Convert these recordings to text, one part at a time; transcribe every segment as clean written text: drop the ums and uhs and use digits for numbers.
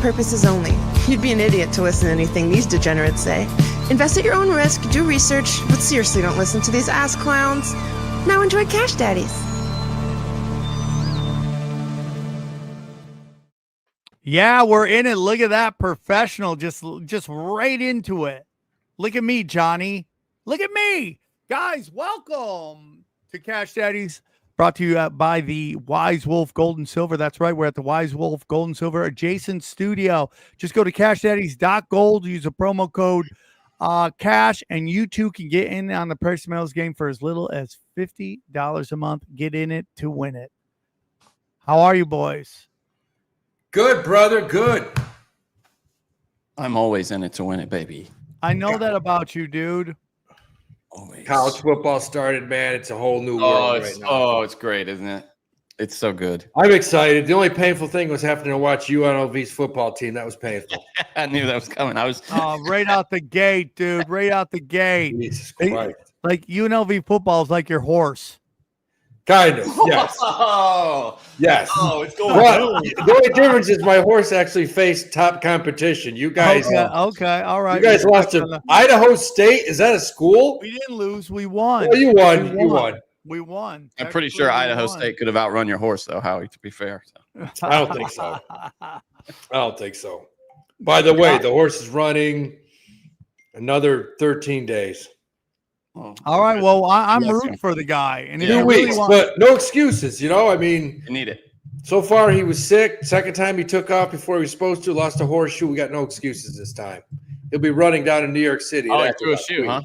purposes only. You'd be an idiot to listen to anything these degenerates say. Invest at your own risk, do research, but seriously don't listen to these ass clowns. Now enjoy Cash Daddies. Yeah, we're in it. Look at that, professional. Just right into it. Look at me, Johnny. Look at me. Guys, welcome to Cash Daddies, brought to you by the Wise Wolf Gold and Silver. That's right. We're at the Wise Wolf Gold and Silver adjacent studio. Just go to cashdaddies.gold, use a promo code cash, and you too can get in on the Price Metals game for as little as $50 a month. Get in it to win it. How are you, boys? Good, brother. Good. I'm always in it to win it, baby. I know that about you, dude. Always. College football started, man. It's a whole new world right now. Oh, it's great, isn't it? It's so good. I'm excited. The only painful thing was having to watch UNLV's football team. That was painful. I knew that was coming. I was right out the gate, dude. Right out the gate. Jesus Christ. Like UNLV football is like your horse. Kind of, yes. Oh, yes. Oh, it's going well, the only difference is my horse actually faced top competition. You guys, okay, all right. You guys lost to Idaho State. Is that a school? We didn't lose. We won. Oh, you won. You won. We won. I'm pretty sure Idaho State could have outrun your horse, though, Howie, to be fair. So. I don't think so. I don't think so. By the way, the horse is running another 13 days. Oh, all right. Well, I'm rooting for the guy. And 2 weeks, but no excuses. You know, I mean, you need it. So far, he was sick. Second time he took off before he was supposed to, lost a horseshoe. We got no excuses this time. He'll be running down in New York City. Oh, he threw a shoe, huh?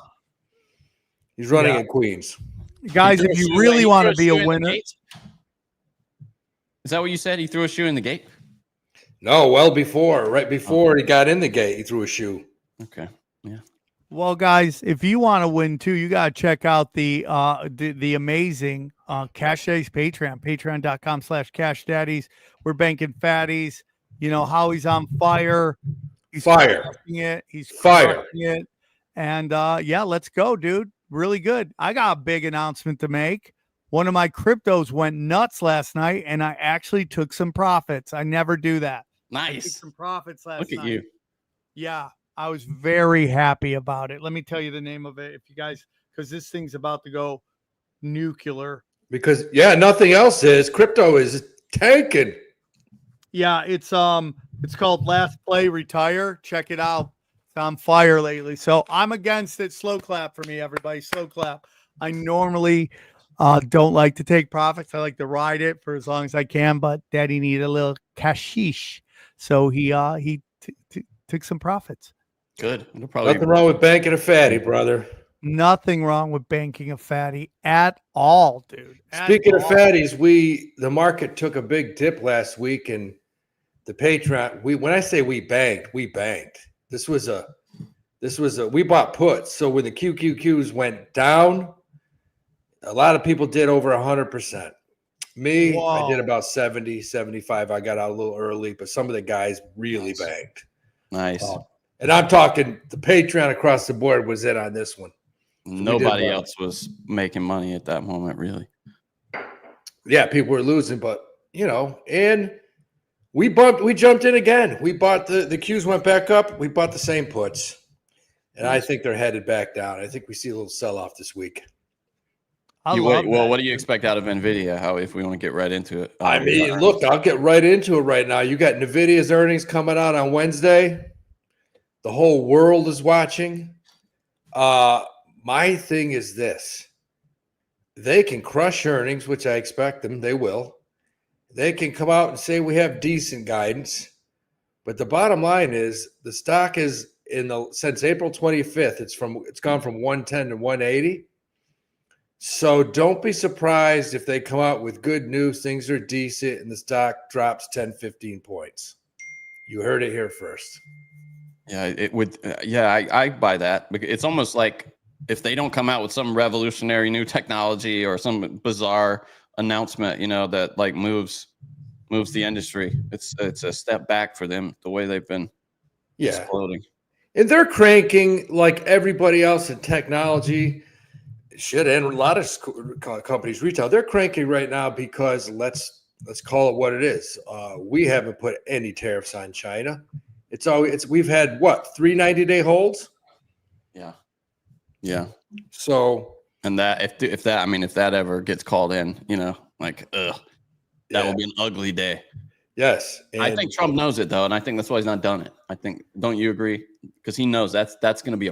He's running in Queens. Guys, if you really want to be a winner. Is that what you said? He threw a shoe in the gate? No, well before. Right before he got in the gate, he threw a shoe. Okay. Yeah. Well, guys, if you want to win too, you got to check out the amazing Cash Daddies Patreon, patreon.com/Cash Daddies. We're banking fatties. You know, Howie's on fire. He's fire. He's fire. It. And yeah, let's go, dude. Really good. I got a big announcement to make. One of my cryptos went nuts last night, and I actually took some profits. I never do that. Nice. I took some profits last night. Look at you. Yeah. I was very happy about it. Let me tell you the name of it, if you guys, because this thing's about to go nuclear. Because nothing else is. Crypto is tanking. Yeah, it's called Last Play Retire. Check it out. It's on fire lately. So I'm against it. Slow clap for me, everybody. Slow clap. I normally don't like to take profits. I like to ride it for as long as I can, but Daddy needed a little cashish, so he took some profits. Good. Nothing wrong with banking a fatty, brother. Nothing wrong with banking a fatty at all, dude. Speaking of fatties, the market took a big dip last week, and the Patreon. When I say we banked. This was we bought puts. So when the QQQs went down, a lot of people did over 100%. Me, Whoa. I did about 70, 75. I got out a little early, but some of the guys really banked. Nice. And I'm talking the Patreon across the board was in on this one. Nobody else was making money at that moment, really. Yeah, people were losing, but and we jumped in again. We bought the Qs went back up. We bought the same puts. And I think they're headed back down. I think we see a little sell-off this week. What do you expect out of Nvidia, Howie, if we want to get right into it? I mean, look, I'll get right into it right now. You got Nvidia's earnings coming out on Wednesday. The whole world is watching. My thing is this. They can crush earnings, which I expect them. They will. They can come out and say we have decent guidance. But the bottom line is the stock is since April 25th, it's gone from 110 to 180. So don't be surprised if they come out with good news, things are decent, and the stock drops 10, 15 points. You heard it here first. Yeah, it would. I buy that. It's almost like if they don't come out with some revolutionary new technology or some bizarre announcement, that like moves the industry, it's a step back for them. The way they've been exploding, and they're cranking like everybody else in technology. And a lot of companies, retail, they're cranking right now because let's let's call it what it is. We haven't put any tariffs on China. We've had what 3 90-day holds. Yeah. So, and that if that ever gets called in, that will be an ugly day. Yes, I think Trump knows it though, and I think that's why he's not done it. I think, don't you agree? Because he knows that's going to be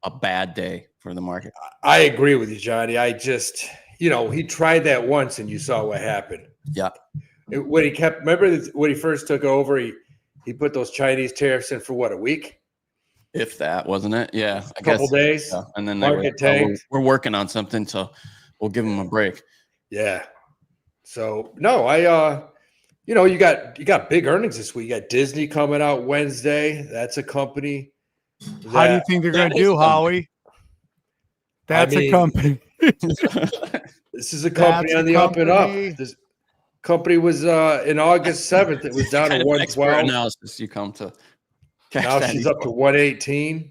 a bad day for the market. I agree with you, Johnny. I just, he tried that once, and you saw what happened. Yeah. Remember when he first took over, he put those Chinese tariffs in for what, a week? If that, wasn't it? Yeah, a couple days. Yeah. And then we're working on something, so we'll give them a break. Yeah. So no, you got big earnings this week. You got Disney coming out Wednesday. That's a company. How do you think they're going to do, Howie? That's a company. This is a company on the up and up. This company was in August 7th. It was down to 112. Analysis you come to. Now she's up to 118.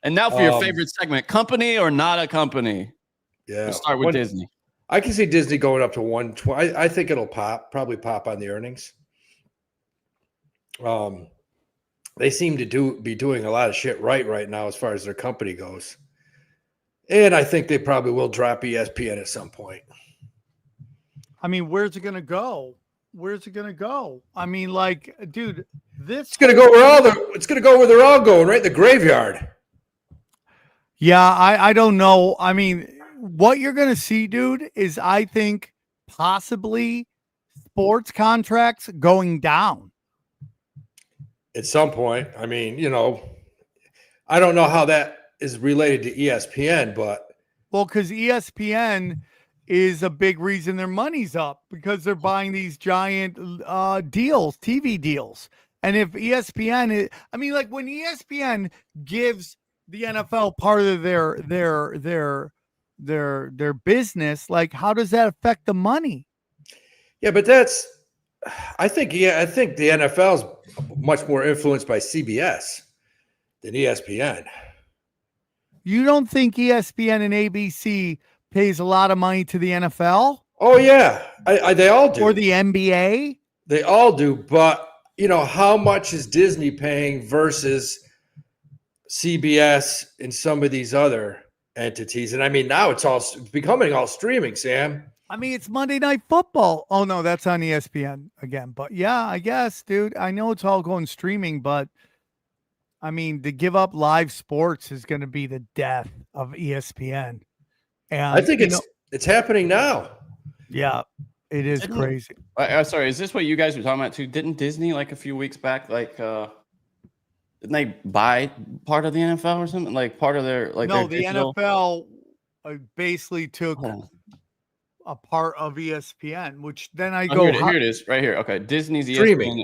And now for your favorite segment, company or not a company? Yeah. We'll start with Disney. I can see Disney going up to 120. I think it'll probably pop on the earnings. They seem to be doing a lot of shit right now as far as their company goes. And I think they probably will drop ESPN at some point. I mean, where's it going to go? Where's it going to go? I mean, like, dude, it's going to go where they're all going, right? The graveyard. Yeah, I don't know. I mean, what you're going to see, dude, is I think possibly sports contracts going down. At some point. I mean, I don't know how that is related to ESPN, but. Well, because ESPN is a big reason their money's up because they're buying these giant deals, TV deals. And if ESPN when ESPN gives the NFL part of their business, like, how does that affect the money? Yeah, but I think the NFL is much more influenced by CBS than ESPN. You don't think ESPN and ABC pays a lot of money to the NFL? Oh yeah, they all do. Or the NBA? They all do, but how much is Disney paying versus CBS and some of these other entities? And I mean, now it's becoming all streaming, Sam. I mean, it's Monday Night Football. Oh no, that's on ESPN again. But yeah, I guess, dude, I know it's all going streaming, but I mean, to give up live sports is going to be the death of ESPN. And I think it's happening now. Yeah, it is crazy. Sorry, is this what you guys were talking about too? Didn't Disney like a few weeks back, didn't they buy part of the NFL or something? Like part of their No, their the NFL basically took a part of ESPN, which then here it is right here. Okay, Disney's ESPN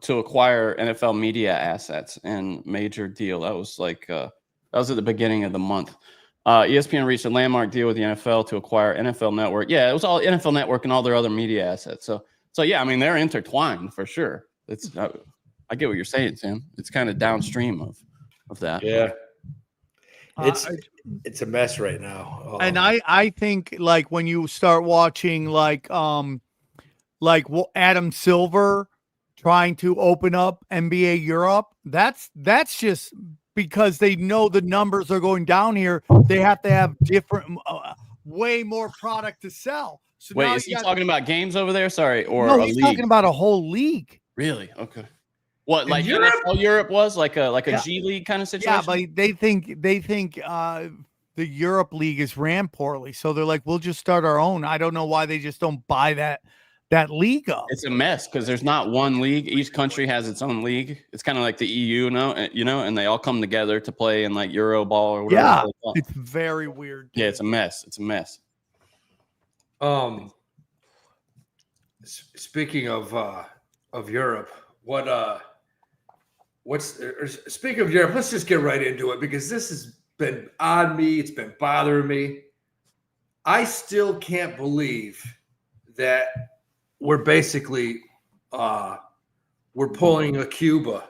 to acquire NFL media assets and major deal. That was that was at the beginning of the month. ESPN reached a landmark deal with the NFL to acquire NFL Network. Yeah, it was all NFL Network and all their other media assets. So yeah, I mean, they're intertwined for sure. It's I get what you're saying, Sam. It's kind of downstream of that. Yeah, it's a mess right now. And I think like when you start watching Adam Silver trying to open up NBA Europe, that's just because they know the numbers are going down here. They have to have different, way more product to sell. So wait, is he talking about games over there? Sorry, or no, he's talking about a whole league. Really? Okay. What, like Europe was like a G League kind of situation? Yeah, but they think the Europe League is ran poorly, so they're like, we'll just start our own. I don't know why they just don't buy that league up. It's a mess because there's not one league. Each country has its own league. It's kind of like the EU, and they all come together to play in like Euro ball or whatever. Yeah, it's very weird. Yeah, it's a mess. It's a mess. Speaking of Europe, speaking of Europe, let's just get right into it because this has been on me. It's been bothering me. I still can't believe that we're basically we're pulling a Cuba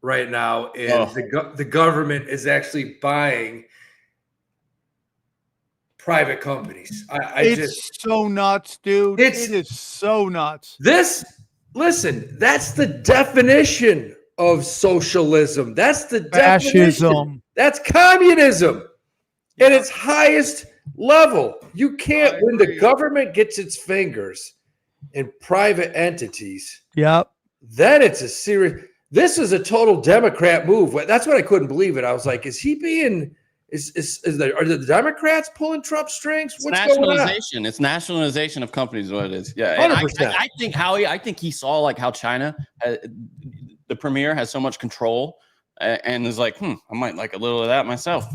right now, and the government is actually buying private companies. It's so nuts, dude. It is so nuts. Listen, that's the definition of socialism. That's the Fascism. definition. That's communism at its highest level. You can't, when the government gets its fingers in private entities, yep, then it's a serious. This is a total Democrat move. That's what I couldn't believe it. I was like, is he being? Are the Democrats pulling Trump strings? What's nationalization. Going on? It's nationalization of companies. Is what it is. Yeah, 100%. I think Howie. I think he saw like how China, the premier, has so much control, and is like, I might like a little of that myself,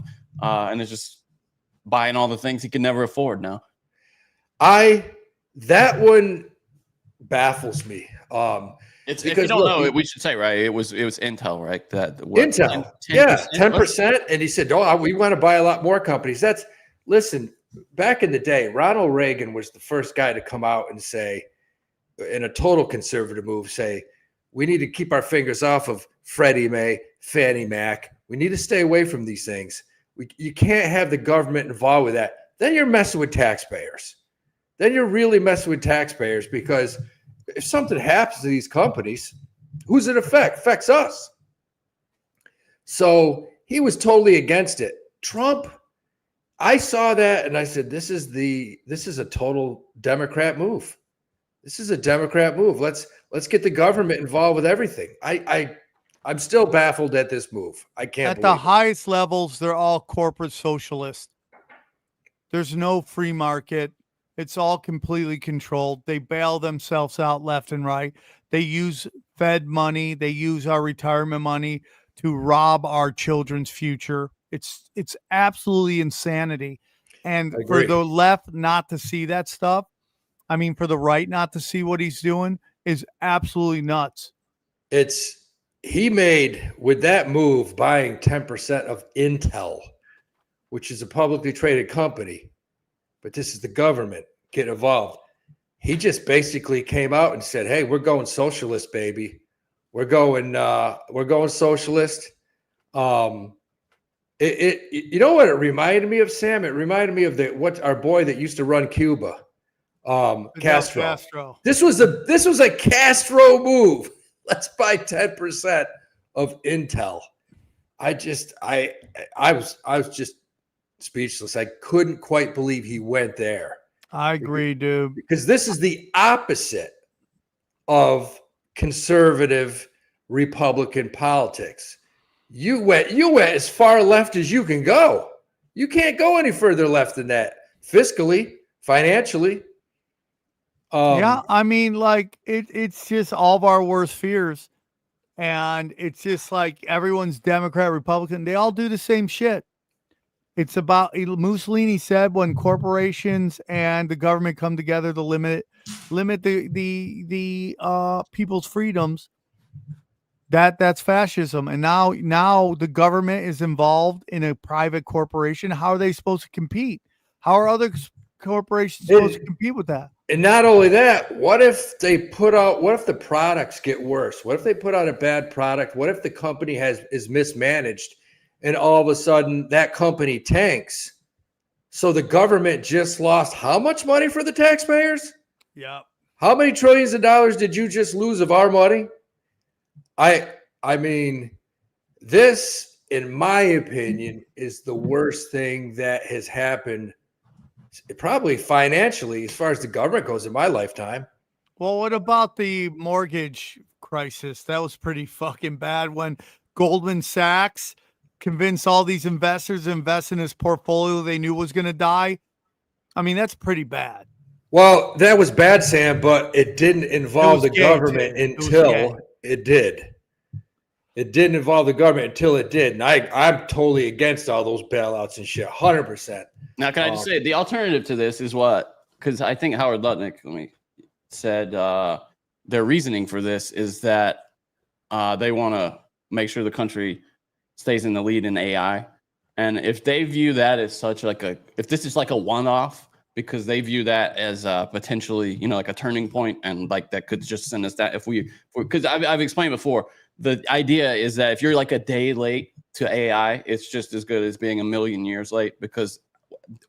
and is just buying all the things he could never afford now. That one baffles me. It's because, if you don't know, we should say, right? It was Intel, right? Intel, 10%. And he said, we want to buy a lot more companies. Listen, back in the day, Ronald Reagan was the first guy to come out and say, in a total conservative move, say, we need to keep our fingers off of Freddie Mae, Fannie Mac. We need to stay away from these things. You can't have the government involved with that. Then you're messing with taxpayers. Then you're really messing with taxpayers, because if something happens to these companies, who's it affect? Affects us. So he was totally against it. Trump, I saw that and I said, this is a total Democrat move. This is a Democrat move. Let's get the government involved with everything. I'm still baffled at this move. I can't. At the highest levels, they're all corporate socialists. There's no free market. It's all completely controlled. They bail themselves out left and right. They use Fed money. They use our retirement money to rob our children's future. It's absolutely insanity. And for the left not to see that stuff, I mean, for the right not to see what he's doing is absolutely nuts. He made, with that move, buying 10% of Intel, which is a publicly traded company, but this is the government get involved. He just basically came out and said, hey, we're going socialist, baby. We're going socialist. You know what it reminded me of, Sam? It reminded me of our boy that used to run Cuba, Castro. This was a Castro move. Let's buy 10% of Intel. I was just speechless. I couldn't quite believe he went there. I agree, dude. Because this is the opposite of conservative Republican politics. You went as far left as you can go. You can't go any further left than that, fiscally, financially. Yeah, I mean, like it's just all of our worst fears. And it's just like everyone's Democrat, Republican. They all do the same shit. It's about, Mussolini said, when corporations and the government come together to limit the people's freedoms, that's fascism. And now the government is involved in a private corporation. How are they supposed to compete? How are other corporations supposed to compete with that? And not only that, what if the products get worse? What if they put out a bad product? What if the company is mismanaged and all of a sudden that company tanks? So the government just lost how much money for the taxpayers? Yeah. How many trillions of dollars did you just lose of our money? I mean, this, in my opinion, is the worst thing that has happened, probably financially, as far as the government goes, in my lifetime. Well, what about the mortgage crisis? That was pretty fucking bad when Goldman Sachs convinced all these investors to invest in his portfolio they knew was going to die. I mean, that's pretty bad. Well, that was bad, Sam, but it didn't involve the government until it did. It didn't involve the government until it did. And I'm totally against all those bailouts and shit, 100%. Now, can I just say the alternative to this is what? Because I think Howard Lutnick said their reasoning for this is that they want to make sure the country stays in the lead in AI. And if they view that as such if this is like a one-off, because they view that as potentially, like a turning point, and like that could just send us that because I've explained before, the idea is that if you're like a day late to AI, it's just as good as being a million years late, because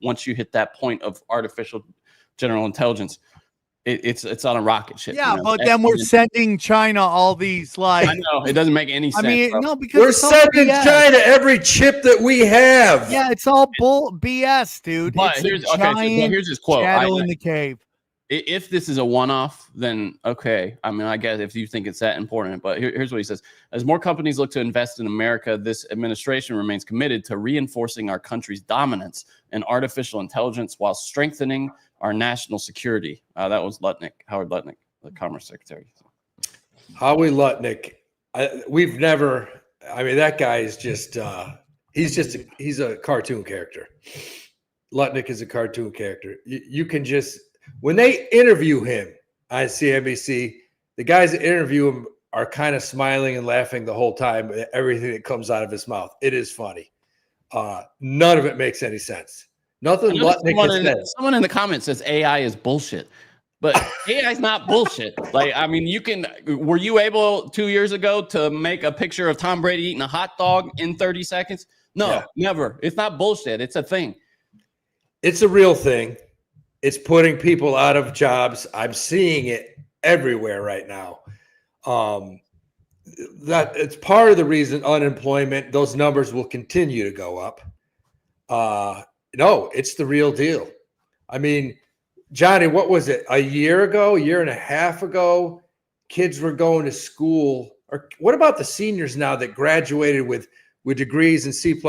once you hit that point of artificial general intelligence, it's on a rocket ship. Yeah, but then we're sending China all these like. I know it doesn't make any sense. I mean, bro. no, because We're it's all sending BS. China every chip that we have. Yeah, it's all BS, dude. But It's here's, a giant here's his quote. shadow in the cave. If this is a one-off, then okay. I mean, I guess if you think it's that important, but here's what he says. As more companies look to invest in America, this administration remains committed to reinforcing our country's dominance in artificial intelligence while strengthening our national security. That was Howard Lutnick, the Commerce Secretary. Howie Lutnick. That guy is just, he's a cartoon character. Lutnick is a cartoon character. You can just, when they interview him on CNBC, the guys that interview him are kind of smiling and laughing the whole time at everything that comes out of his mouth. It is funny. None of it makes any sense. Nothing Lutnick has said. Someone in the comments says AI is bullshit. But AI is not bullshit. Like, I mean, were you able 2 years ago to make a picture of Tom Brady eating a hot dog in 30 seconds? No, never. It's not bullshit. It's a thing. It's a real thing. It's putting people out of jobs. I'm seeing it everywhere right now. That it's part of the reason unemployment, those numbers will continue to go up. No, it's the real deal. I mean, Johnny, what was it? A year and a half ago, kids were going to school. Or what about the seniors now that graduated with degrees in C++,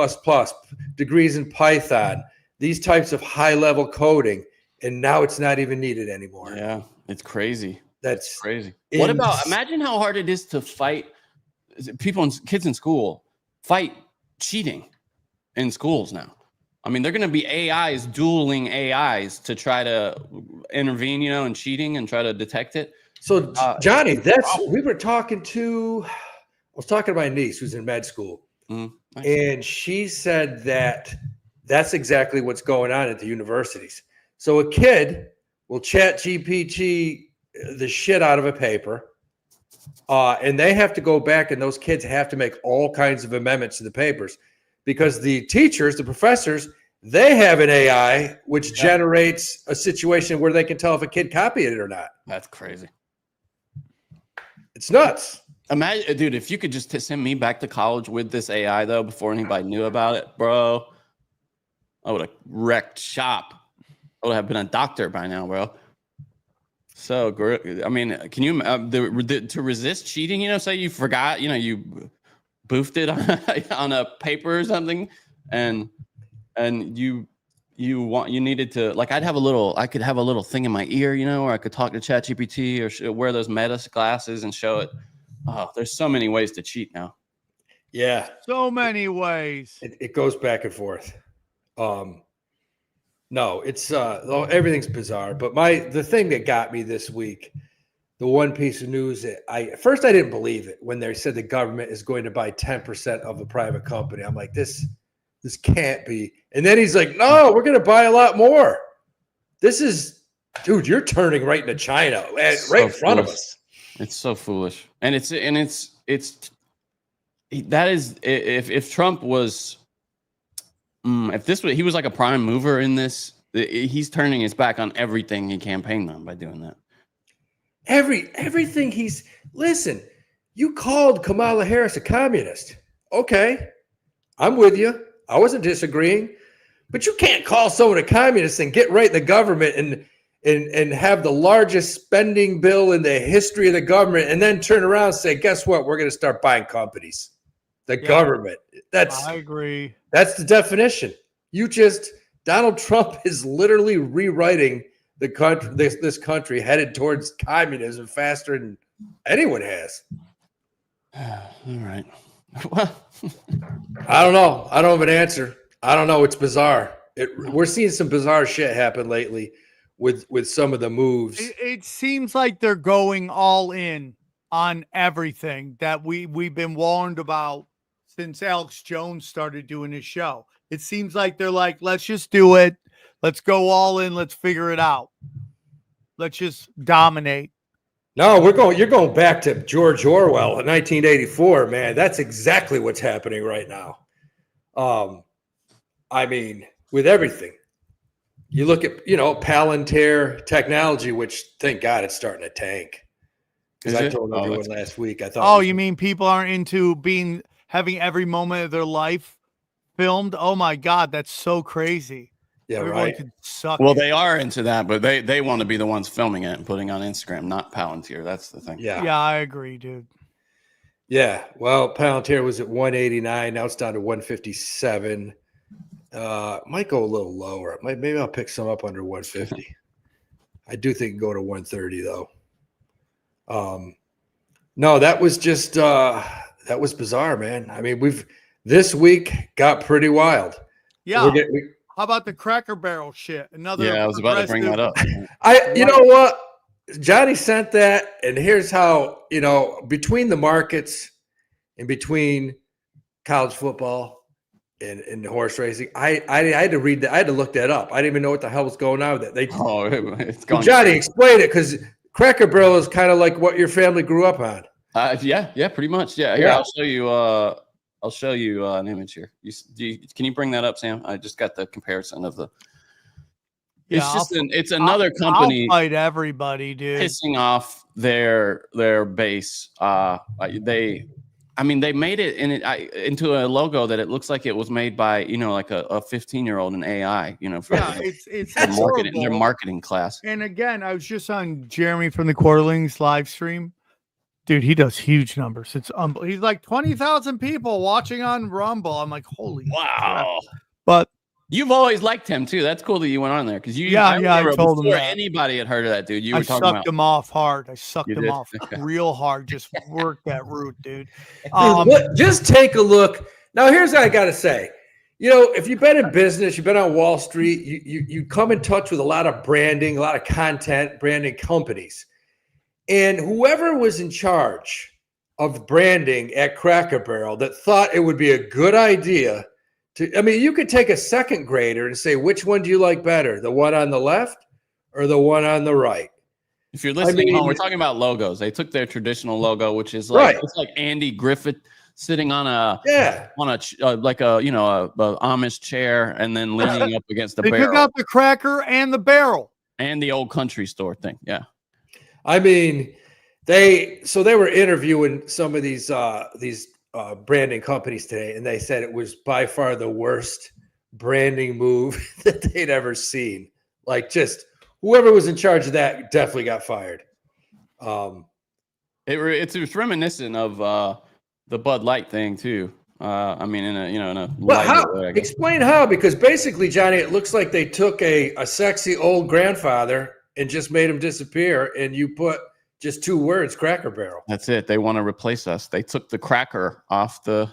degrees in Python, these types of high-level coding, and now it's not even needed anymore. Yeah, it's crazy. That's crazy. What about, imagine how hard it is to fight kids in school, fight cheating in schools now. I mean, they're going to be AIs dueling AIs to try to intervene, in cheating and try to detect it. So, Johnny, I was talking to my niece who's in med school, and she said that that's exactly what's going on at the universities. So a kid will chat GPT the shit out of a paper, and they have to go back, and those kids have to make all kinds of amendments to the papers. Because the teachers, the professors, they have an AI which generates a situation where they can tell if a kid copied it or not. That's crazy. It's nuts. Imagine, dude, if you could just send me back to college with this AI, though, before anybody knew about it, bro, I would have wrecked shop. I would have been a doctor by now, bro. So great. I mean, can you to resist cheating? Say you forgot, you boofed it on a paper or something, and you needed to, like, I could have a little thing in my ear, or I could talk to ChatGPT or wear those Meta glasses and show it. Oh, there's so many ways to cheat now. Yeah, so many ways. It goes back and forth. No, it's everything's bizarre. But the thing that got me this week, the one piece of news that at first I didn't believe it when they said the government is going to buy 10% of a private company. I'm like, this can't be. And then he's like, no, we're going to buy a lot more. This is, dude, you're turning right into China right in front of us. It's so foolish. And that is, if Trump was, he was like a prime mover in this, he's turning his back on everything he campaigned on by doing that. Everything listen, you called Kamala Harris a communist. Okay. I'm with you. I wasn't disagreeing, but you can't call someone a communist and get right in the government and have the largest spending bill in the history of the government and then turn around and say, guess what? We're going to start buying companies. The government. I agree. That's the definition. Donald Trump is literally rewriting the country, this country headed towards communism faster than anyone has. All right. Well, I don't know. I don't have an answer. I don't know. It's bizarre. We're seeing some bizarre shit happen lately with some of the moves. It seems like they're going all in on everything that we've been warned about since Alex Jones started doing his show. It seems like they're like, let's just do it. Let's go all in. Let's figure it out. Let's just dominate. No, you're going back to George Orwell in 1984, man. That's exactly what's happening right now. I mean, with everything. You look at, Palantir technology, which thank God it's starting to tank. Because I told everyone last week, I thought. Oh, you mean people aren't into having every moment of their life filmed? Oh my God, that's so crazy. Yeah, Everyone right. could suck Well, it. they are into that, but they want to be the ones filming it and putting on Instagram, not Palantir. That's the thing. Yeah, I agree, dude. Yeah. Well, Palantir was at 189. Now it's down to 157. Might go a little lower. Maybe I'll pick some up under 150. I do think go to 130 though. No, that was just that was bizarre, man. I mean, this week got pretty wild. Yeah. How about the Cracker Barrel shit? I was about to bring that up. You know what? Johnny sent that, and here's how, between the markets and between college football and horse racing, I had to read that. I had to look that up. I didn't even know what the hell was going on with that. It's gone. Johnny, explain it, because Cracker Barrel is kind of like what your family grew up on. Yeah, pretty much. Yeah, here, I'll show you. I'll show you an image here. Can you bring that up, Sam? I just got the comparison of the. It's another company. I'll fight everybody, dude. Pissing off their base. They made it into a logo that it looks like it was made by like a 15-year-old in AI. It's their marketing class. And again, I was just on Jeremy from the Quarterlings live stream. Dude, he does huge numbers. It's he's like 20,000 people watching on Rumble. I'm like, holy wow. Crap. But you've always liked him too. That's cool that you went on there because I told him before that. Anybody had heard of that dude. I sucked him off hard. I sucked him off real hard. Just work that route, dude. Just take a look. Now, here's what I got to say. If you've been in business, you've been on Wall Street, you come in touch with a lot of branding, a lot of content, branding companies. And whoever was in charge of branding at Cracker Barrel that thought it would be a good idea you could take a second grader and say, which one do you like better? The one on the left or the one on the right? If you're listening home, we're talking about logos. They took their traditional logo, which is like, it's like Andy Griffith sitting on a Amish chair and then leaning up against the barrel. They took out the cracker and the barrel. And the old country store thing. Yeah. I mean, they were interviewing some of these branding companies today, and they said it was by far the worst branding move that they'd ever seen. Like, just whoever was in charge of that definitely got fired. It's reminiscent of the Bud Light thing too. In a explain how, because basically, Johnny, it looks like they took a sexy old grandfather and just made him disappear, and you put just two words, Cracker Barrel. That's it. They want to replace us. They took the cracker off the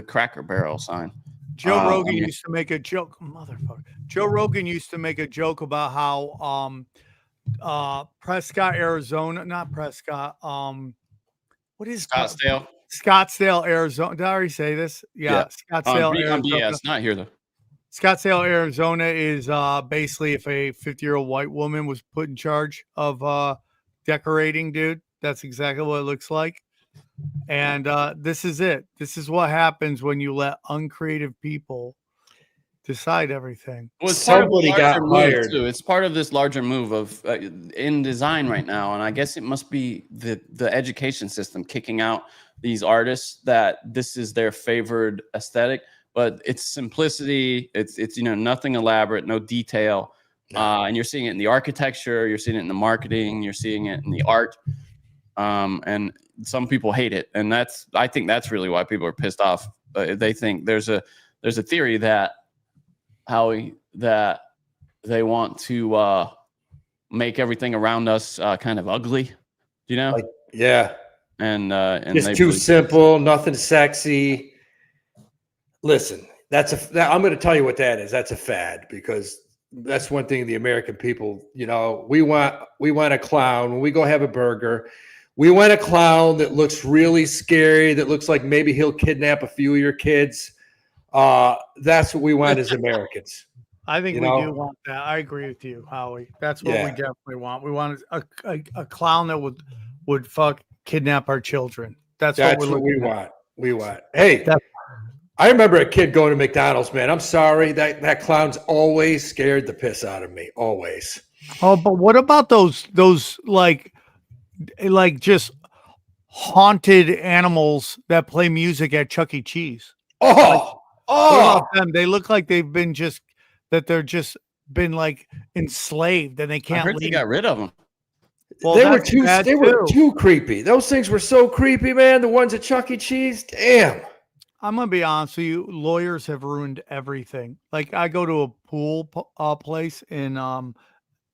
Cracker Barrel sign. Joe Rogan used to make a joke, motherfucker. Joe Rogan used to make a joke about how Prescott, Arizona, not Prescott. What is Scottsdale? Scottsdale, Arizona. Did I already say this? Yeah. Scottsdale, Arizona. Yeah, it's not here though. Scottsdale, Arizona is basically if a 50-year-old white woman was put in charge of decorating, dude. That's exactly what it looks like. And this is it. This is what happens when you let uncreative people decide everything. Well, somebody got hired too. It's part of this larger move of in design right now, and I guess it must be the education system kicking out these artists that this is their favored aesthetic. But it's simplicity. It's nothing elaborate, no detail, and you're seeing it in the architecture, you're seeing it in the marketing, you're seeing it in the art, and some people hate it, and I think that's really why people are pissed off. They think there's a theory that Howie that they want to make everything around us kind of ugly, and it's too simple, nothing sexy. Listen, I'm going to tell you what that is. That's a fad, because that's one thing the American people, we want a clown when we go have a burger. We want a clown that looks really scary, that looks like maybe he'll kidnap a few of your kids. That's what we want as Americans. I think we do want that. I agree with you, Howie. That's what we definitely want. We want a clown that would kidnap our children. That's what we want. We want. Hey, I remember a kid going to McDonald's, man. I'm sorry. That clown's always scared the piss out of me. Always. Oh, but what about those like just haunted animals that play music at Chuck E. Cheese? What about them? They look like they've been they're just been like enslaved and they I can't heard leave. they got rid of them. Well, they were too creepy. Those things were so creepy, man. The ones at Chuck E. Cheese, damn. I'm gonna be honest with you. Lawyers have ruined everything. Like I go to a pool place in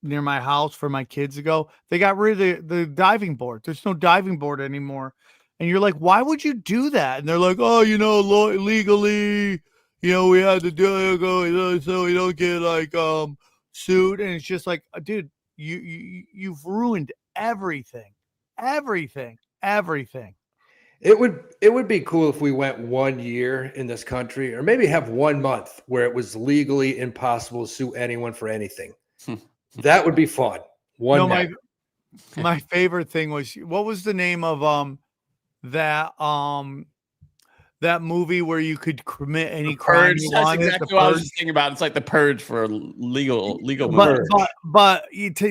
near my house for my kids to go. They got rid of the diving board. There's no diving board anymore. And you're like, why would you do that? And they're like, oh, legally, we had to do it so we don't get like sued. And it's just like, dude, you've ruined everything. It would be cool if we went 1 year in this country, or maybe have 1 month where it was legally impossible to sue anyone for anything. That would be fun. My favorite thing was, what was the name of that movie where you could commit any crime you That's wanted? exactly what I was just thinking about. It's like The Purge for legal movies. But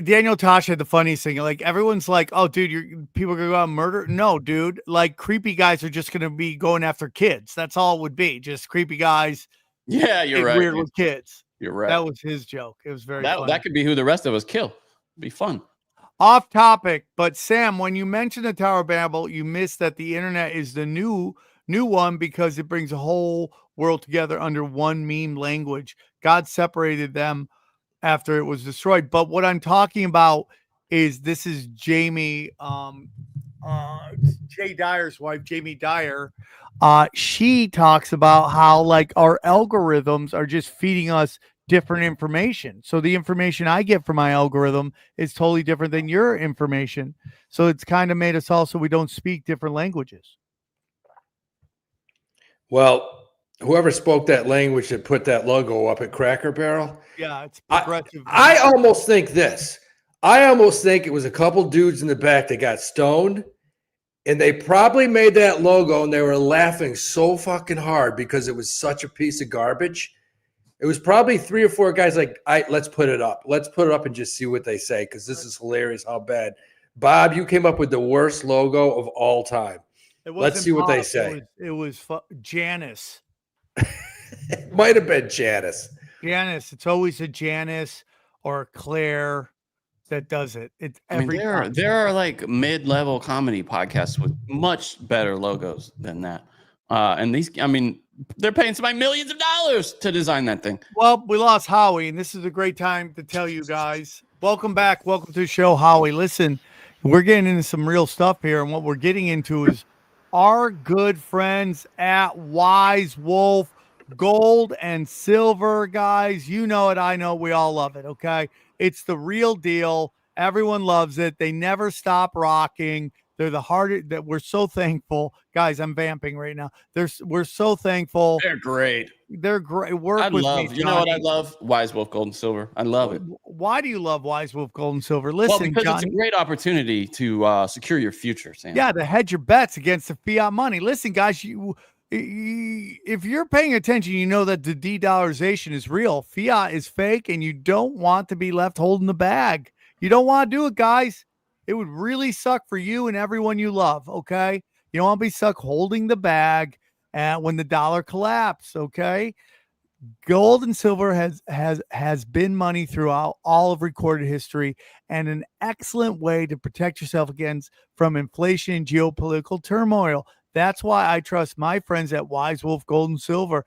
Daniel Tosh had the funniest thing. Like everyone's like, "Oh, dude, people are gonna go out and murder." No, dude. Like creepy guys are just gonna be going after kids. That's all it would be. Just creepy guys. Yeah, you're right. Weird with kids. You're right. That was his joke. It was very funny. That could be who the rest of us kill. Be fun. Off topic, but Sam, when you mentioned the Tower of Babel, you missed that the internet is the new one because it brings a whole world together under one meme language. God separated them after it was destroyed. But what I'm talking about is this is Jamie, Jay Dyer's wife, Jamie Dyer. She talks about how like our algorithms are just feeding us different information. So the information I get from my algorithm is totally different than your information. So it's kind of made us all so we don't speak different languages. Well, whoever spoke that language that put that logo up at Cracker Barrel. Yeah, it's progressive. I almost think this. I almost think it was a couple dudes in the back that got stoned, and they probably made that logo and they were laughing so fucking hard because it was such a piece of garbage. It was probably 3 or 4 guys like, let's put it up. Let's put it up and just see what they say, because this is hilarious how bad. Bob, you came up with the worst logo of all time. Let's see what they say. It was Janice. It might have been Janice. Janice. It's always a Janice or a Claire that does it. It's every time. There are like mid-level comedy podcasts with much better logos than that. And these, they're paying somebody millions of dollars to design that thing. Well, we lost Howie, and this is a great time to tell you guys, welcome back. Welcome to the show, Howie. Listen, we're getting into some real stuff here, and what we're getting into is our good friends at Wise Wolf Gold and Silver, guys. You know it. I know. We all love it. Okay. It's the real deal. Everyone loves it. They never stop rocking. They're the hardest that we're so thankful. Guys, I'm vamping right now. We're so thankful. They're great. They're great. You know what I love? Wise Wolf Gold and Silver. I love it. Why do you love Wise Wolf Gold and Silver? Listen, because Johnny, it's a great opportunity to secure your future, Sam. Yeah, to hedge your bets against the fiat money. Listen, guys, if you're paying attention, you know that the de-dollarization is real. Fiat is fake, and you don't want to be left holding the bag. You don't want to do it, guys. It would really suck for you and everyone you love, okay? You don't want to be stuck holding the bag when the dollar collapses, okay? Gold and silver has been money throughout all of recorded history, and an excellent way to protect yourself from inflation and geopolitical turmoil. That's why I trust my friends at Wise Wolf Gold and Silver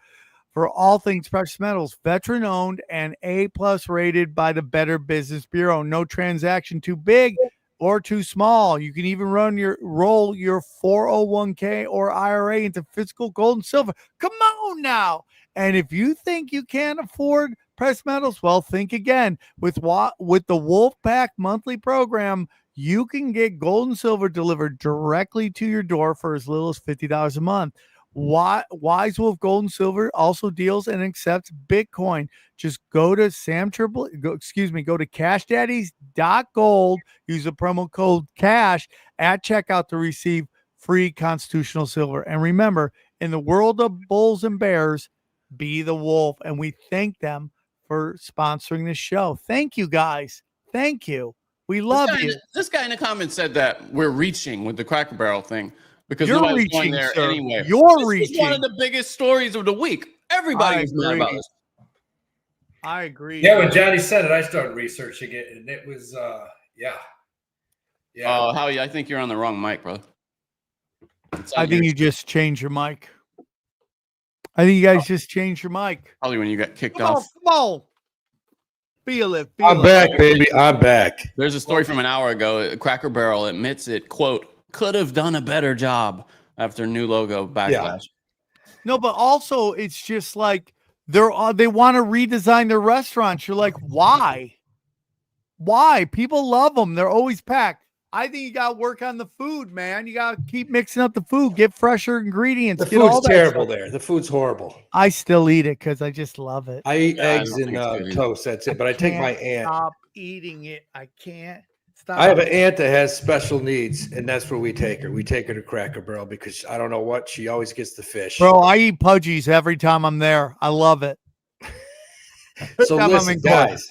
for all things precious metals, veteran owned and A+ rated by the Better Business Bureau. No transaction too big or too small. You can even roll your 401k or IRA into physical gold and silver. Come on now. And if you think you can't afford precious metals, well, think again. With the Wolfpack monthly program, you can get gold and silver delivered directly to your door for as little as $50 a month. Wise Wolf Gold and Silver also deals and accepts Bitcoin. Just go to Sam Tripoli, go to cashdaddies.gold, use the promo code CASH at checkout to receive free constitutional silver. And remember, in the world of bulls and bears, be the wolf. And we thank them for sponsoring the show. Thank you, guys. Thank you. We love you. This guy in the comments said that we're reaching with the Cracker Barrel thing because You're nobody's going reaching, there sir. anyway. You're This reaching. is one of the biggest stories of the week. Everybody was mad about this. I agree. Yeah, when Johnny said it, I started researching it, and it was, yeah. Howie, I think you're on the wrong mic, brother. I think you just changed your mic. I think you guys just changed your mic. Probably when you got kicked Come off. on. Feel it. I'm back, baby. I'm back. There's a story from an hour ago. Cracker Barrel admits it, quote, could have done a better job after new logo backlash. Yeah. No, but also it's just like they want to redesign their restaurants. You're like, why? Why? People love them. They're always packed. I think you got to work on the food, man. You got to keep mixing up the food. Get fresher ingredients. The get all food's that terrible stuff. there. The food's horrible. I still eat it because I just love it. I eat eggs don't and think so either. toast. That's it. But I take my aunt. Stop eating it. I can't stop. I have an aunt that has special needs, and that's where we take her. We take her to Cracker Barrel because I don't know what, she always gets the fish. Bro, I eat Pudgies every time I'm there. I love it. So time I'm listen, in guys,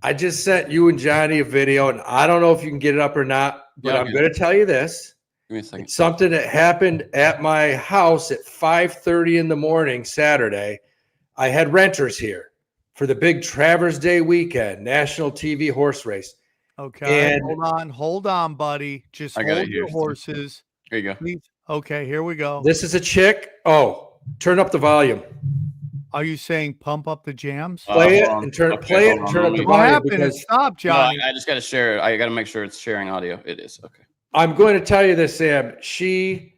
I just sent you and Johnny a video, and I don't know if you can get it up or not, but Yeah, I'm going to tell you this. Give me a second. It's something that happened at my house at 5:30 in the morning Saturday. I had renters here for the big Travers Day weekend, national TV horse race. Okay. And- Hold on, buddy. Just I got hold it your here. horses. Here you go. Please. Okay, here we go. This is a chick. Oh, turn up the volume. Are you saying pump up the jams? Play it hold on. and turn Okay, play it hold and on, turn up let the me- What volume happened? because Stop, No, Johnny. I just got to share it. I got to make sure it's sharing audio. It is. Okay. I'm going to tell you this, Sam. She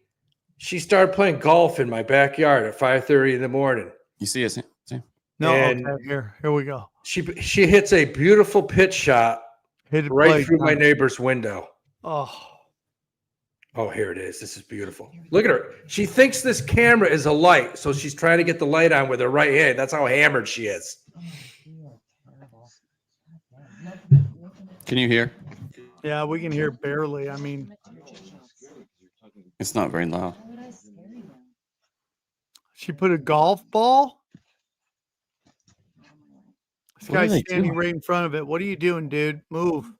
started playing golf in my backyard at 5:30 in the morning. You see it? See? No, and- okay, here we go. She hits a beautiful pitch shot Hit it right play, through my Johnny. neighbor's window. Oh, here it is. This is beautiful. Look at her. She thinks this camera is a light, so she's trying to get the light on with her right hand. That's how hammered she is. Can you hear? Yeah, we can hear barely. I mean, It's not very loud. she put a golf ball. This What are guy's they standing doing? right in front of it. What are you doing, dude? Move.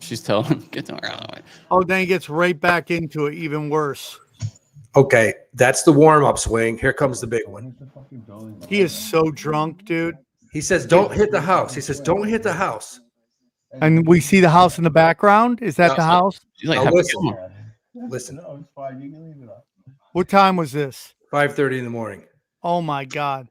She's telling him, get the out of the way. Oh, then he gets right back into it, even worse. Okay, that's the warm-up swing. Here comes the big one. He is so drunk, dude. He says, "Don't hit the house." He says, "Don't hit the house." And we see the house in the background. Is that No, the so- house? She's like, Now have a listen. good one. Listen, What time was this? 5:30 in the morning. Oh my God.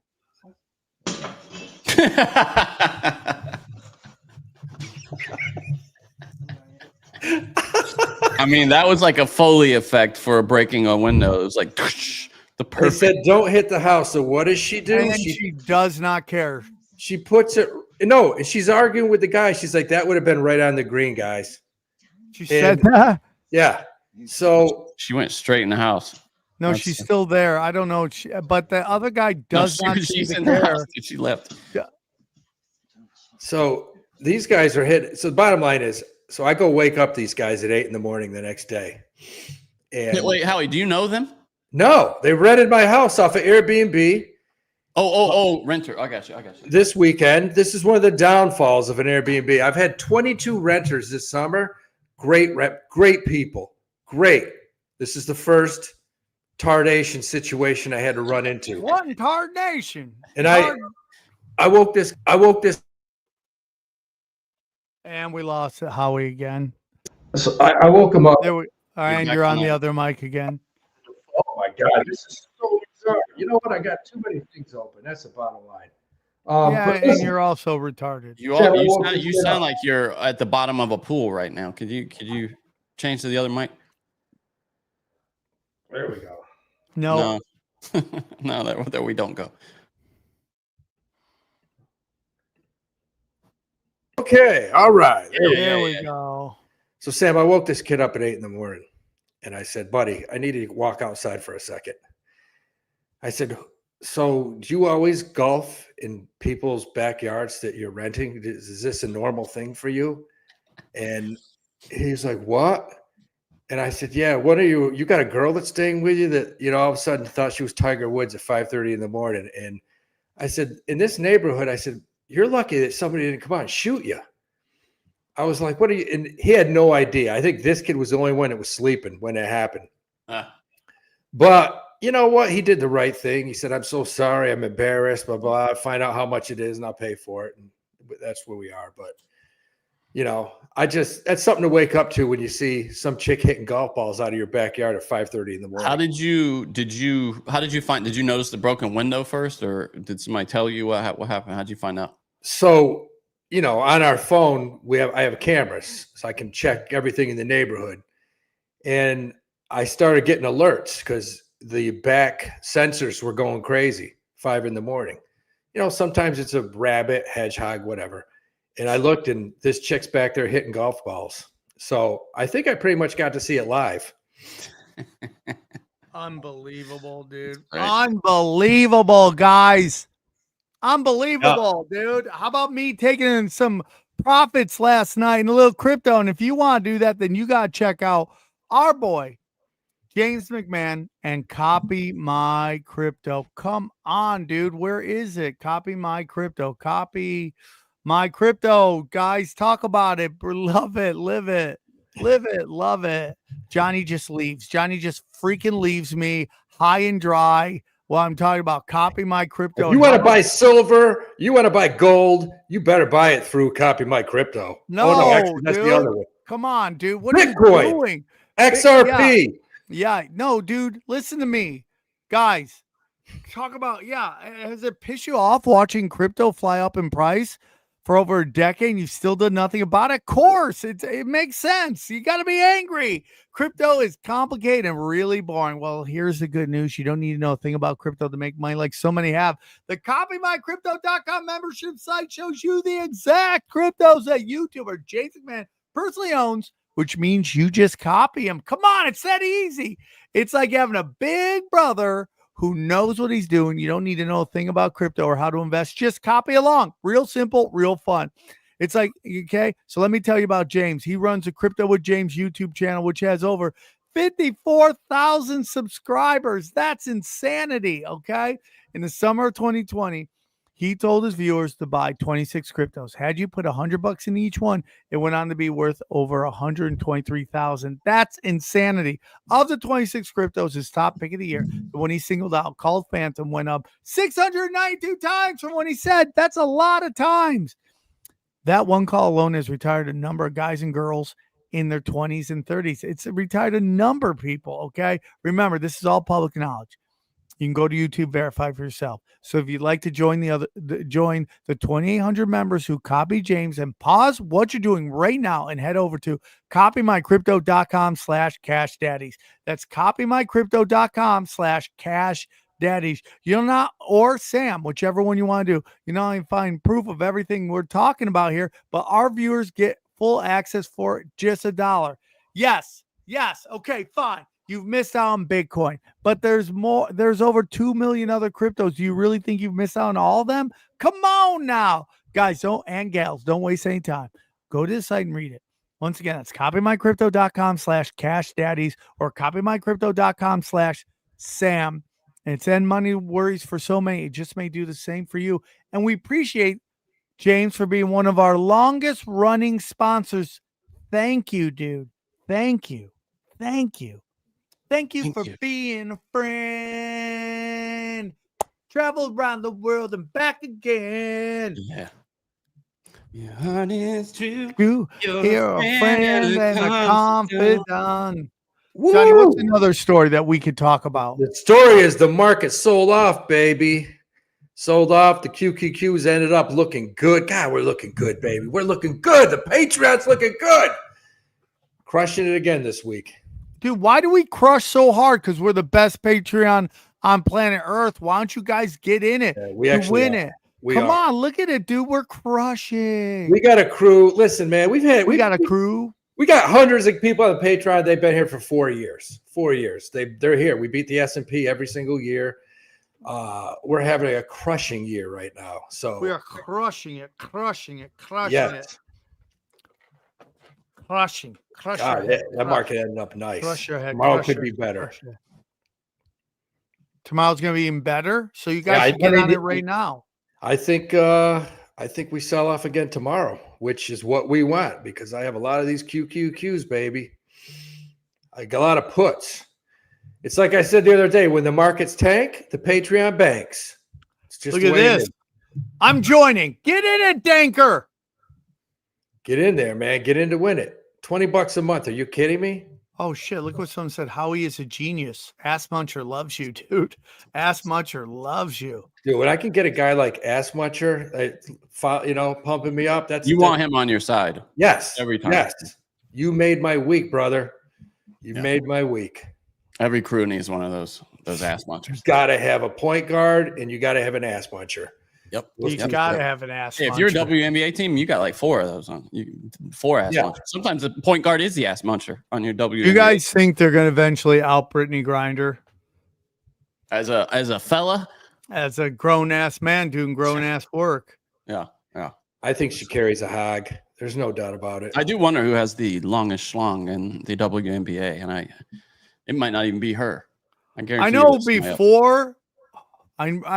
I mean, that was like a Foley effect for breaking a window. It was like the They perfect. said, "Don't hit the house." So what does she do? And then she does not care. She puts it. No, and she's arguing with the guy. She's like, "That would have been right on the green, guys." She said And- that. Yeah. So She went straight in the house. No, That's- she's still there. I don't know. But the other guy does not seem she's to in the care. house. She left. So these guys are hit. So the bottom line is, so I go wake up these guys at 8 in the morning the next day. And Wait, Howie, do you know them? no, they rented my house off of Airbnb Oh, renter. I got you. this weekend. This is one of the downfalls of an Airbnb. I've had 22 renters this summer. Great great people. Great. This is the first tardation situation I had to run into. What in tarnation? And I woke this And we lost Howie again. so I woke him up. There we. And back you're on on. the other mic again. Oh my God, this is so bizarre. You know what? I got too many things open. That's the bottom line. Yeah, But and listen, you're also retarded. You Yeah, all, I you woke sound, this you shit sound up. like you're at the bottom of a pool right now. Could you change to the other mic? there we go. No. No, there we don't go. Okay, all right. There we go. So Sam, I woke this kid up at 8 in the morning, and I said, "Buddy, I need to walk outside for a second." I said, "So do you always golf in people's backyards that you're renting? Is this a normal thing for you?" And he's like, "What?" And I said, yeah, what are you? You got a girl that's staying with you that, all of a sudden thought she was Tiger Woods at 5:30 in the morning. And I said, in this neighborhood, I said, you're lucky that somebody didn't come out and shoot you. I was like, what are you? And he had no idea. I think this kid was the only one that was sleeping when it happened. But you know what? He did the right thing. He said, I'm so sorry. I'm embarrassed, blah, blah. I'll find out how much it is and I'll pay for it. And that's where we are. But, that's something to wake up to when you see some chick hitting golf balls out of your backyard at 5:30 in the morning. Did you notice the broken window first, or did somebody tell you what happened? How'd you find out? So, on our phone, I have cameras so I can check everything in the neighborhood. And I started getting alerts because the back sensors were going crazy 5 in the morning. Sometimes it's a rabbit, hedgehog, whatever. And I looked and this chick's back there hitting golf balls. So I think I pretty much got to see it live. Unbelievable, dude. Right. Unbelievable, guys. Unbelievable, dude. How about me taking in some profits last night and a little crypto? And if you want to do that, then you got to check out our boy, James McMahon, and Copy My Crypto. Come on, dude. Where is it? Copy My Crypto. Copy My Crypto. Guys, talk about it. Love it. Live it. Live it. Love it. Johnny just leaves. Johnny just freaking leaves me high and dry while I'm talking about Copy My Crypto. If you want to buy silver, you want to buy gold, you better buy it through Copy My Crypto. No, actually, that's dude. the other one. Come on, dude. What Bitcoin. are you doing? XRP. Yeah. No, dude. Listen to me. Guys, talk about, has it pissed you off watching crypto fly up in price for over a decade and you've still done nothing about it? Of course, it makes sense. You got to be angry. Crypto is complicated and really boring. Well, here's the good news. You don't need to know a thing about crypto to make money like so many have. The CopyMyCrypto.com membership site shows you the exact cryptos that YouTuber James McMahon personally owns, which means you just copy him. Come on, it's that easy. It's like having a big brother who knows what he's doing. You don't need to know a thing about crypto or how to invest. Just copy along. Real simple, real fun. It's like, okay, so let me tell you about James. He runs a Crypto with James YouTube channel, which has over 54,000 subscribers. That's insanity, okay? In the summer of 2020, he told his viewers to buy 26 cryptos. Had you put $100 in each one, it went on to be worth over 123,000. That's insanity. Of the 26 cryptos, his top pick of the year, the one he singled out, called Phantom, went up 692 times from when he said. That's a lot of times. That one call alone has retired a number of guys and girls in their 20s and 30s. It's retired a number of people, okay? Remember, this is all public knowledge. You can go to YouTube, verify for yourself. So if you'd like to join the 2,800 members who copy James, and pause what you're doing right now and head over to copymycrypto.com/Cash Daddies. That's copymycrypto.com/Cash Daddies. You'll not, or Sam, whichever one you want to do. You not only find proof of everything we're talking about here, but our viewers get full access for just $1. Yes. Okay, fine. You've missed out on Bitcoin, but there's more. There's over 2 million other cryptos. Do you really think you've missed out on all of them? Come on now, guys, and gals, don't waste any time. Go to the site and read it. Once again, that's copymycrypto.com/Cash Daddies or copymycrypto.com/Sam. And it's end money worries for so many. It just may do the same for you. And we appreciate James for being one of our longest running sponsors. Thank you, dude. Thank you for being a friend. Travel around the world and back again. Yeah. Your heart is true. You're a friend and a confidant. Woo! Johnny, what's another story that we could talk about? The story is the market sold off, baby. Sold off. The QQQs ended up looking good. God, we're looking good, baby. We're looking good. The Patriots looking good. Crushing it again this week. Dude, why do we crush so hard? Because we're the best Patreon on planet Earth. Why don't you guys get in it? Yeah, we actually win are. it. We Come are. on, look at it, dude. We're crushing. We got a crew. Listen, man, we got a crew. We got hundreds of people on the Patreon. They've been here for 4 years. 4 years. They're here. We beat the S&P every single year. We're having a crushing year right now. So we are crushing it. yes. Crushing. Crush God, your head. that market ended up nice. Crush your head. Tomorrow crush could your be head, better. crush your head. Tomorrow's gonna be even better. So you Yeah, guys should get on it right now. I think we sell off again tomorrow, which is what we want because I have a lot of these QQQs, baby. I got a lot of puts. It's like I said the other day, when the markets tank, the Patreon banks. It's just Look the at way it this. is. I'm joining. Get in it, Danker. Get in there, man. Get in to win it. $20 a month. Are you kidding me? Oh shit! Look what someone said. Howie is a genius. Ass Muncher loves you, dude. Ass Muncher loves you. Dude, when I can get a guy like Ass Muncher, pumping me up, You want him on your side. Yes. Every time. Yes. You made my week, brother. You made my week. Every crew needs one of those ass You munchers. got to have a point guard and you got to have an ass muncher. Yep. He's got to have an ass. Hey, if you're a muncher. WNBA team, you got like 4 of those on. 4 ass munchers. Sometimes the point guard is the ass muncher on your WNBA. You guys think they're going to eventually out Brittany Grinder as a fella? as a grown ass man doing grown ass work? Yeah. I think she carries a hog. There's no doubt about it. I do wonder who has the longest schlong in the WNBA, and it might not even be her. I guarantee. I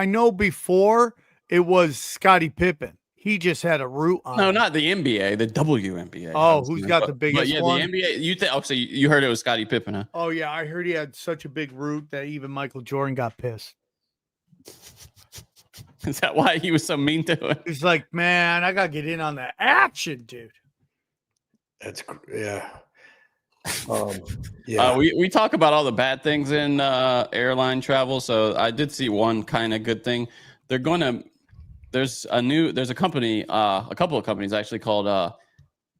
know before it was Scottie Pippen. He just had a root on. No, him. not the NBA, the WNBA. Oh, who's got the biggest But yeah, one? the NBA. You think? Oh, so you heard it was Scottie Pippen, huh? Oh yeah, I heard he had such a big root that even Michael Jordan got pissed. Is that why he was so mean to him? He's like, man, I gotta get in on the action, dude. That's yeah. We talk about all the bad things in airline travel. So I did see one kind of good thing. There's a company, a couple of companies actually called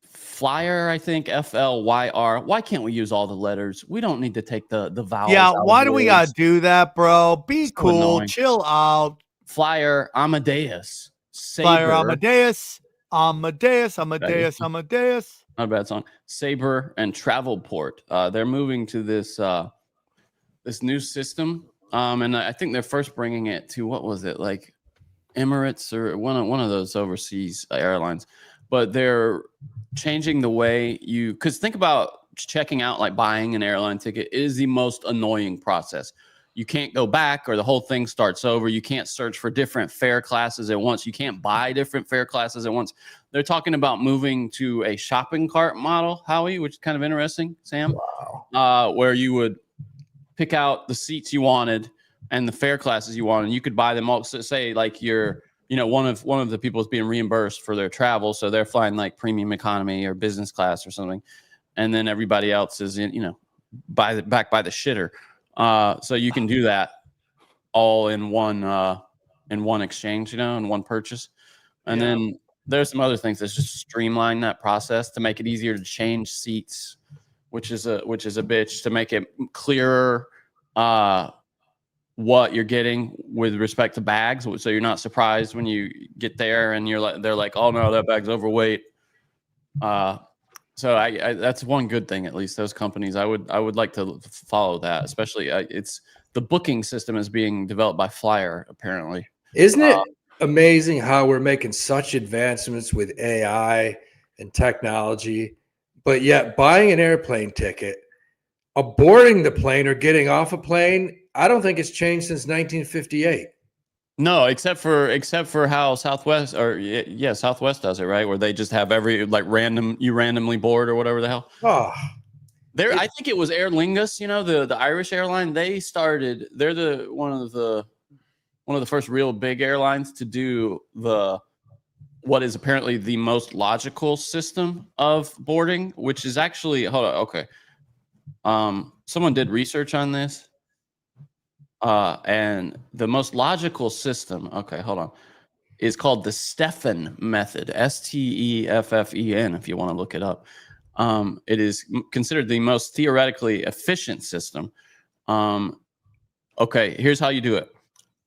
Flyer, I think, FLYR. Why can't we use all the letters? We don't need to take the vowels. Yeah, out why of do we words. gotta do that, bro? Be So cool, annoying. chill out. Flyer, Amadeus, Saber, Flyer Amadeus. Amadeus. Not a bad song. Saber and Travelport. They're moving to this new system, and I think they're first bringing it to, what was it, like Emirates or one of those overseas airlines. But they're changing the way because think about checking out, like buying an airline ticket is the most annoying process. You can't go back or the whole thing starts over. You can't search for different fare classes at once. You can't buy different fare classes at once. They're talking about moving to a shopping cart model, Howie, which is kind of interesting, Sam. Wow. Where you would pick out the seats you wanted and the fare classes you wanted. And you could buy them all. So say like you're, one of the people is being reimbursed for their travel. So they're flying like premium economy or business class or something. And then everybody else is back by the shitter. So you can do that all in one exchange, in one purchase. And then there's some other things that's just streamline that process to make it easier to change seats, which is a bitch, to make it clearer what you're getting with respect to bags, so you're not surprised when you get there and they're like, oh no, that bag's overweight. So I that's one good thing, at least those companies. I would like to follow that, especially it's the booking system is being developed by Flyer, apparently. Isn't it amazing how we're making such advancements with AI and technology, but yet buying an airplane ticket, boarding the plane or getting off a plane, I don't think it's changed since 1958. No, except for how Southwest Southwest does it, right? Where they just have every randomly board or whatever the hell. Oh, I think it was Aer Lingus, the Irish airline. They're one of the first real big airlines to do what is apparently the most logical system of boarding, which is actually, hold on, okay. Someone did research on this. And the most logical system, okay, hold on, is called the Steffen method, Steffen, if you want to look it up. It is considered the most theoretically efficient system. Okay, here's how you do it.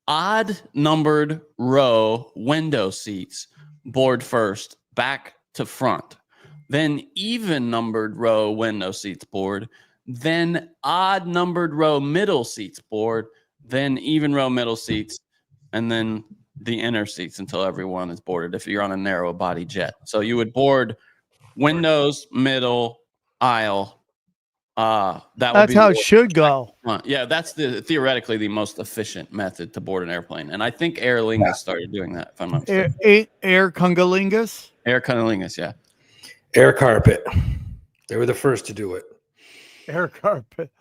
Odd numbered row window seats board first, back to front. Then even numbered row window seats board. Then odd numbered row middle seats board. Then even row middle seats, and then the inner seats until everyone is boarded if you're on a narrow body jet. So you would board windows, middle, aisle. That would That's be how it should go. Yeah, that's theoretically the most efficient method to board an airplane, and I think Aer Lingus started doing that. If I'm not mistaken. Air Cunnilingus. Air Cunnilingus, yeah. Air carpet. They were the first to do it. Air carpet.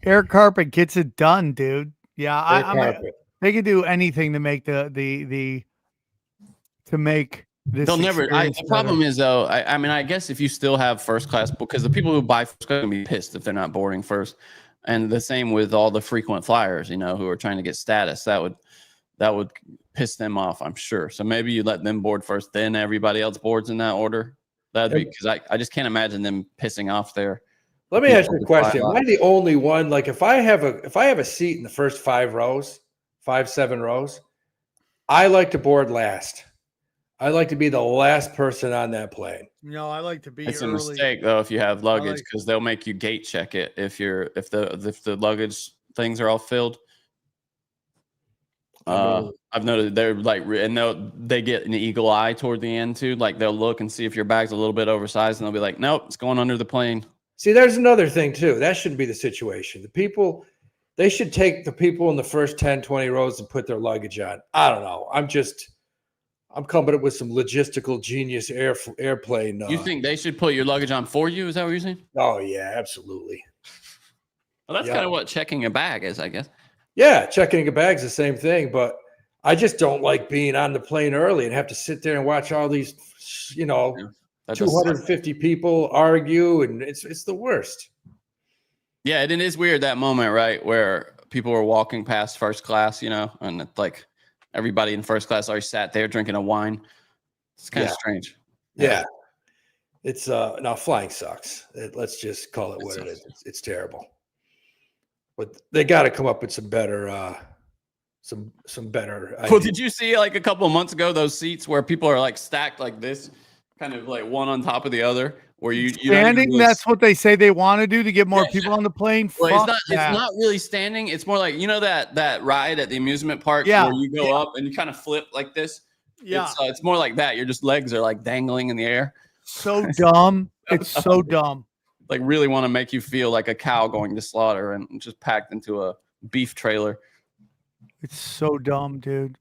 Air carpet gets it done, dude. Yeah, they could do anything to make to make this. They'll never. The problem is though. I mean, I guess if you still have first class, because the people who buy first class are gonna be pissed if they're not boarding first, and the same with all the frequent flyers, who are trying to get status. That would piss them off, I'm sure. So maybe you let them board first, then everybody else boards in that order. That'd be because I just can't imagine them pissing off their. Let me ask you a question. Am I the only one? Like, if I have a seat in the first 7 rows, I like to board last. I like to be the last person on that plane. No, I like to be. It's early. a mistake though if you have luggage, because they'll make you gate check it if the luggage things are all filled. I've noticed they're like, and they get an eagle eye toward the end too. Like they'll look and see if your bag's a little bit oversized, and they'll be like, "Nope, it's going under the plane." See, there's another thing too. That shouldn't be the situation. They should take the people in the first 10, 20 rows and put their luggage on. I don't know. I'm coming up with some logistical genius airplane. You think they should put your luggage on for you? Is that what you're saying? Oh yeah, absolutely. Well, that's kind of what checking a bag is, I guess. Yeah, checking a bag's the same thing, but I just don't like being on the plane early and have to sit there and watch all these, 250 people argue, and it's the worst. Yeah, it is weird, that moment, right, where people are walking past first class, and it's like everybody in first class already sat there drinking a wine. It's kind of strange. Yeah. It's no, flying sucks. Let's just call it what it is. It's terrible. But they got to come up with some better some better ideas. Well, did you see like a couple of months ago those seats where people are like stacked like this, kind of like one on top of the other, where you standing? That's what they say they want to do to get more people on the plane. Well, it's not really standing. It's more like that ride at the amusement park where you go up and you kind of flip like this. Yeah, it's more like that. Your legs are like dangling in the air. So dumb. It's so dumb. Like really want to make you feel like a cow going to slaughter and just packed into a beef trailer. It's so dumb, dude.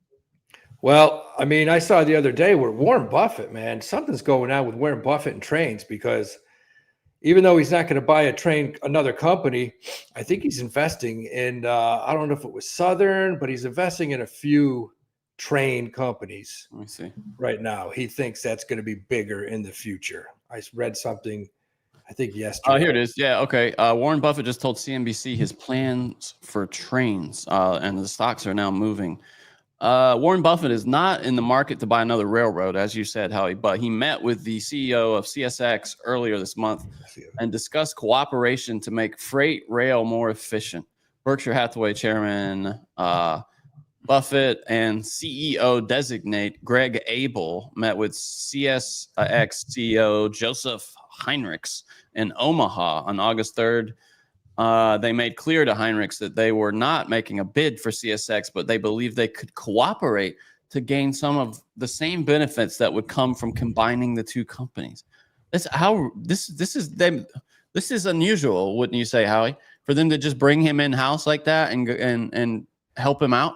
Well, I mean, I saw the other day where Warren Buffett, man, something's going on with Warren Buffett and trains, because even though he's not going to buy another company, I think he's investing in, I don't know if it was Southern, but he's investing in a few train companies. Let me see. Right now. He thinks that's going to be bigger in the future. I read something, I think yesterday. Oh, here it is. Yeah, okay. Warren Buffett just told CNBC his plans for trains, and the stocks are now moving. Warren Buffett is not in the market to buy another railroad, as you said, Howie, but he met with the CEO of CSX earlier this month and discussed cooperation to make freight rail more efficient. Berkshire Hathaway chairman Buffett and CEO designate Greg Abel met with CSX CEO Joseph Heinrichs in Omaha on August 3rd. They made clear to Heinrichs that they were not making a bid for CSX, but they believe they could cooperate to gain some of the same benefits that would come from combining the two companies. This is unusual, wouldn't you say, Howie? For them to just bring him in house like that and help him out.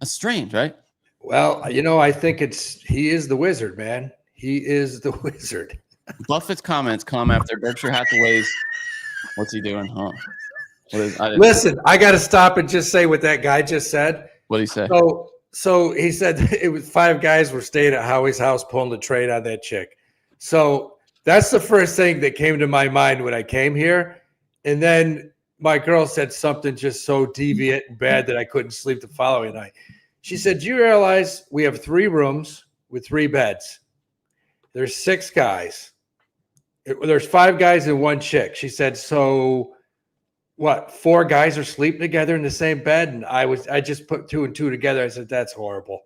That's strange, right? Well, I think he is the wizard, man. He is the wizard. Buffett's comments come after Berkshire Hathaway's. What's he doing? Huh? Listen, I got to stop and just say what that guy just said. What did he say? So he said it was 5 guys were staying at Howie's house pulling the trade on that chick. So that's the first thing that came to my mind when I came here. And then my girl said something just so deviant and bad that I couldn't sleep the following night. She said, "Do you realize we have 3 rooms with 3 beds? There's 6 guys. There's 5 guys and 1 chick." She said, "So what? 4 guys are sleeping together in the same bed?" And I just put 2 and 2 together. I said, "That's horrible.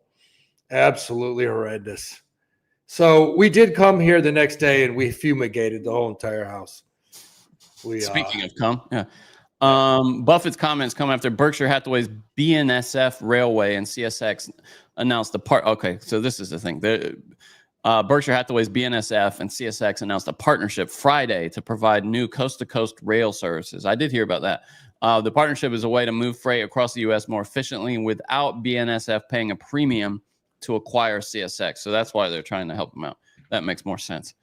Absolutely horrendous." So we did come here the next day and we fumigated the whole entire house. Speaking of come, yeah. Buffett's comments come after Berkshire Hathaway's BNSF Railway and CSX announced the part. Okay, so this is the thing. Berkshire Hathaway's BNSF and CSX announced a partnership Friday to provide new coast-to-coast rail services. I did hear about that. The partnership is a way to move freight across the U.S. more efficiently without BNSF paying a premium to acquire CSX. So that's why they're trying to help them out. That makes more sense.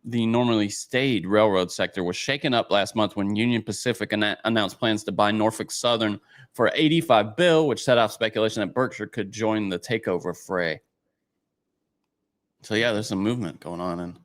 The normally staid railroad sector was shaken up last month when Union Pacific announced plans to buy Norfolk Southern for $85 billion, which set off speculation that Berkshire could join the takeover fray. So yeah, there's some movement going on. And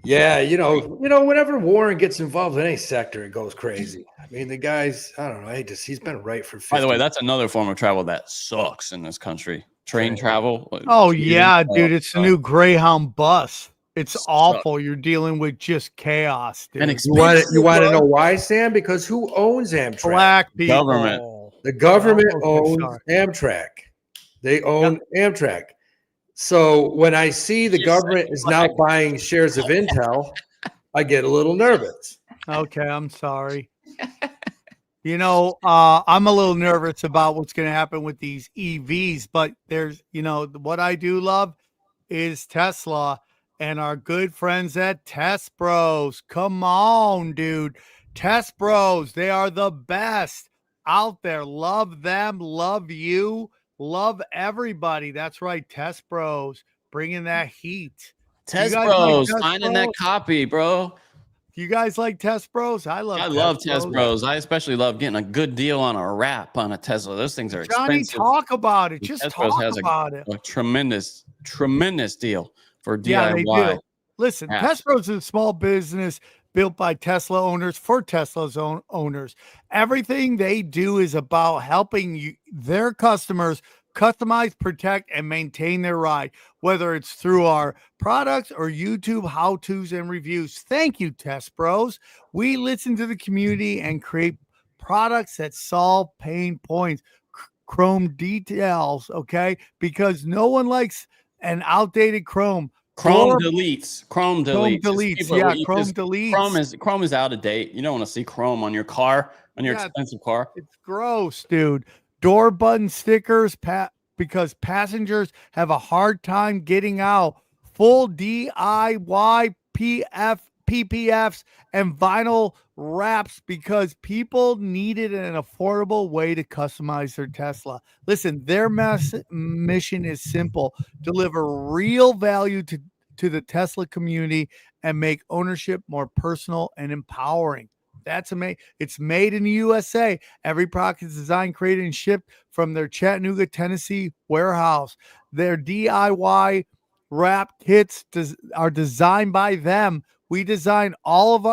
yeah, whenever Warren gets involved in any sector, it goes crazy. I mean, the guy's, I don't know, he's been right for 50 by the way, that's another form of travel that sucks in this country. Train travel. Oh yeah, dude, it's the new Greyhound bus. It's awful. You're dealing with just chaos, dude. And you want to know why, Sam? Because who owns Amtrak? Black people. Government. The government owns Amtrak. They own Amtrak. So when I see the government is now buying shares of Intel, I get a little nervous. Okay, I'm sorry. I'm a little nervous about what's going to happen with these EVs, but there's, what I do love is Tesla and our good friends at TessBros. Come on, dude. TessBros, they are the best out there. Love them, love you, love everybody. That's right, TessBros, bringing that heat. TessBros, signing that copy, bro. You guys like TessBros? I love TessBros. I especially love getting a good deal on a wrap on a Tesla. Those things are expensive. Johnny, talk about it. Just talk about it. A tremendous deal for DIY. Yeah, they do. Listen, TessBros is a small business built by Tesla owners for Tesla's owners. Everything they do is about helping their customers customize, protect, and maintain their ride, whether it's through our products or YouTube how-tos and reviews. Thank you, TessBros. We listen to the community and create products that solve pain points. Chrome details, okay? Because no one likes an outdated Chrome. Chrome deletes. Chrome deletes. Chrome is out of date. You don't want to see Chrome on your car, on your expensive car. It's gross, dude. Door button stickers, because passengers have a hard time getting out. Full DIY PPFs and vinyl wraps because people needed an affordable way to customize their Tesla. Listen, their mission is simple: deliver real value to the Tesla community and make ownership more personal and empowering. That's amazing. It's made in the USA. Every product is designed, created, and shipped from their Chattanooga, Tennessee warehouse. Their DIY wrap kits are designed by them. They design all of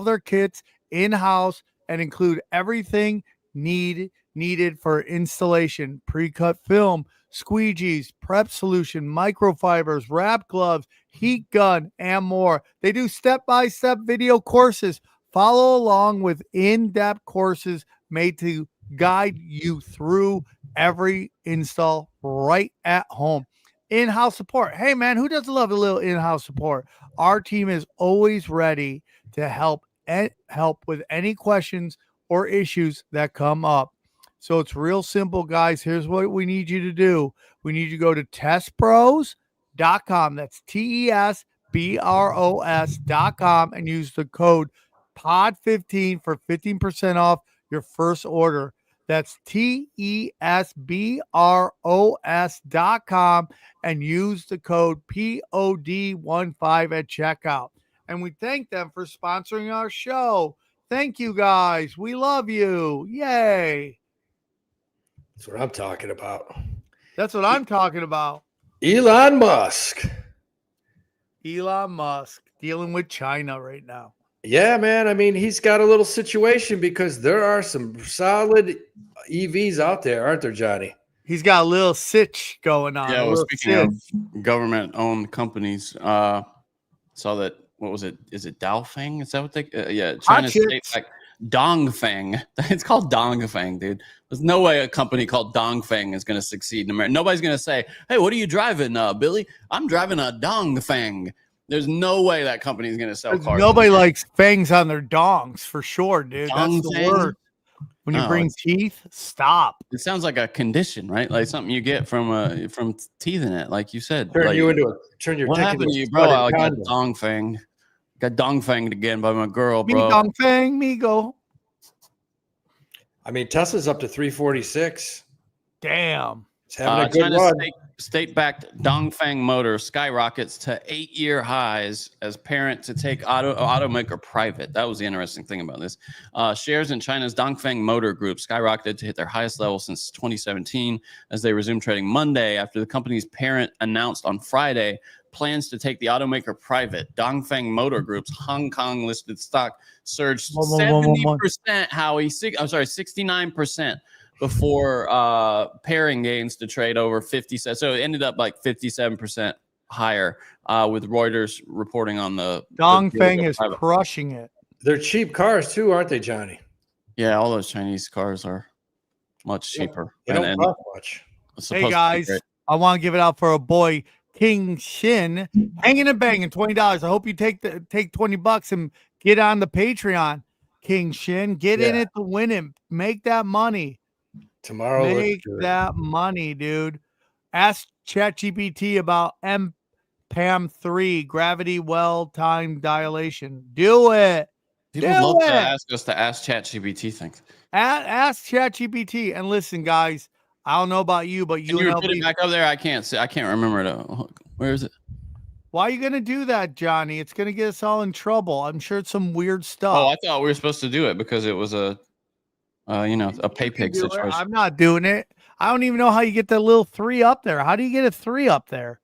their kits in-house and include everything needed for installation: pre-cut film, squeegees, prep solution, microfibers, wrap gloves, heat gun, and more. They do step-by-step video courses. Follow along with in-depth courses made to guide you through every install right at home. In-house support. Hey, man, who doesn't love a little in-house support? Our team is always ready to help with any questions or issues that come up. So it's real simple, guys. Here's what we need you to do. We need you to go to TessBros.com. That's TessBros.com and use the code POD15 for 15% off your first order. That's TessBros.com and use the code POD15 at checkout. And we thank them for sponsoring our show. Thank you, guys. We love you. Yay. That's what I'm talking about. That's what I'm talking about. Elon Musk dealing with China right now. Yeah, man. I mean, he's got a little situation because there are some solid EVs out there, aren't there, Johnny? He's got a little sitch going on. Yeah, well, speaking of government-owned companies, saw that, what was it? Is it Dongfeng? Is that what they? China's state like Dongfeng. It's called Dongfeng, dude. There's no way a company called Dongfeng is going to succeed in America. Nobody's going to say, "Hey, what are you driving, Billy? I'm driving a Dongfeng." There's no way that company is going to sell cars. Nobody likes fangs on their dongs, for sure, dude. That's the word. When you No, bring teeth, stop. it sounds like a condition, right? Like something you get from teething it, like you said. Turn Like, you into a turn your what dick happened into to a you, bro? studded I got condom. Dongfeng. Got Dongfenged again by my girl, Me bro. Dongfeng, me go. I mean, Tesla's up to 346. Damn. It's having a good China's run. state-backed Dongfeng Motor skyrockets to 8-year highs as parent to take automaker private. That was the interesting thing about this. Shares in China's Dongfeng Motor Group skyrocketed to hit their highest level since 2017 as they resumed trading Monday after the company's parent announced on Friday plans to take the automaker private. Dongfeng Motor Group's Hong Kong listed stock surged 70%, Howie. I'm sorry, 69%. Before pairing gains to trade over 50 cents. So it ended up like 57% higher with Reuters reporting on the Dongfeng is crushing it. They're cheap cars too, aren't they, Johnny? Yeah, all those Chinese cars are much cheaper. They don't cost much. Hey guys, I want to give it out for a boy, King Shin, hanging and banging, $20. I hope you take $20 and get on the Patreon. King Shin, get in it to win it. Make that money. Tomorrow, make that money, dude. Ask ChatGPT about MPAM3, gravity well time dilation. Do it. People love to ask us to ask ChatGPT things. Ask ChatGPT. And listen, guys, I don't know about you, but you put it back up there. I can't see. I can't remember it. Where is it? Why are you gonna do that, Johnny? It's gonna get us all in trouble. I'm sure it's some weird stuff. Oh, I thought we were supposed to do it because it was a pay pig situation. I'm not doing it. I don't even know how you get the little 3 up there. How do you get a 3 up there?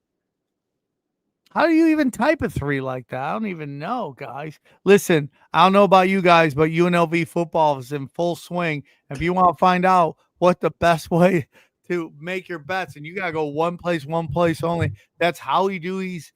How do you even type a 3 like that? I don't even know, guys. Listen, I don't know about you guys, but UNLV football is in full swing. If you want to find out what the best way to make your bets, and you got to go one place only, that's Howie Dewey's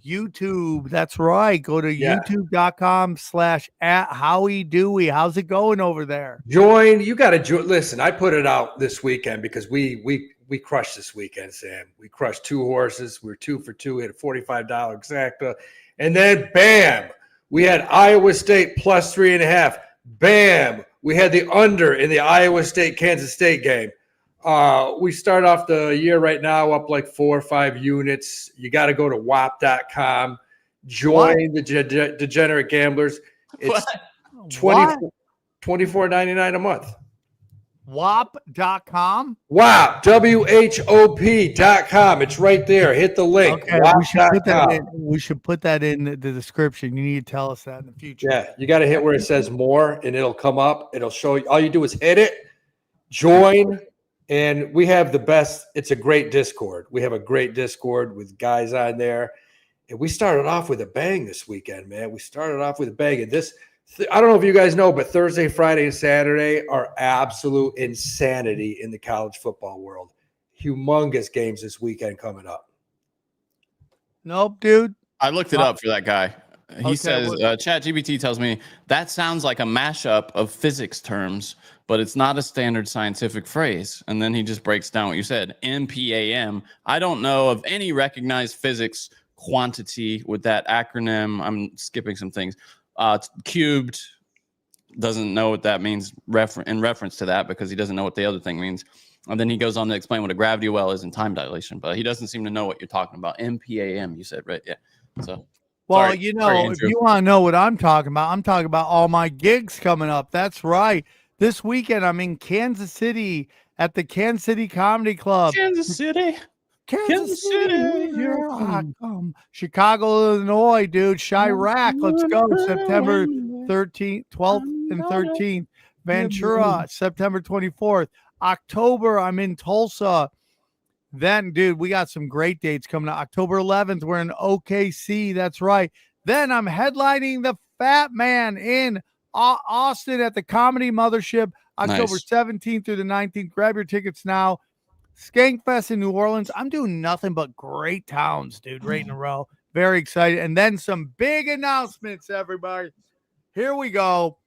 YouTube. That's right. Go to youtube.com/@Howie Dewey. How's it going over there? Join. You got to join. Listen, I put it out this weekend because we crushed this weekend, Sam. We crushed 2 horses. We were 2 for 2. We had a $45 exacta. And then, bam, we had Iowa State plus 3.5. Bam, we had the under in the Iowa State-Kansas State game. We start off the year right now up like 4 or 5 units. You got to go to wap.com. Join the degenerate gamblers. It's $24.99 a month. WAP.com? WAP, WHOP.com. It's right there. Hit the link. Okay, we should put that in the description. You need to tell us that in the future. Yeah, you got to hit where it says more, and it'll come up. It'll show you. All you do is hit it, join, and we have the best. It's a great Discord. We have a great Discord with guys on there. And we started off with a bang this weekend, man. We started off with a bang. And I don't know if you guys know, but Thursday, Friday, and Saturday are absolute insanity in the college football world. Humongous games this weekend coming up. Nope, dude. I looked it up for that guy. He says, ChatGPT tells me that sounds like a mashup of physics terms, but it's not a standard scientific phrase. And then he just breaks down what you said. MPAM. I don't know of any recognized physics quantity with that acronym. I'm skipping some things. Cubed, doesn't know what that means in reference to that because he doesn't know what the other thing means. And then he goes on to explain what a gravity well is in time dilation, but he doesn't seem to know what you're talking about. MPAM, you said, right? Yeah. So, well, if you want to know what I'm talking about all my gigs coming up. That's right. This weekend, I'm in Kansas City at the Kansas City Comedy Club. Kansas City. Here I come. Chicago, Illinois, dude. Chirac, let's go. September 13th, 12th, and 13th. Ventura, September 24th. October, I'm in Tulsa. Then, dude, we got some great dates coming up. October 11th, we're in OKC. That's right. Then I'm headlining the Fat Man in Austin at the Comedy Mothership, October 17th through the 19th. Grab your tickets now. Skankfest in New Orleans. I'm doing nothing but great towns, dude, right in a row. Very excited. And then some big announcements, everybody. Here we go.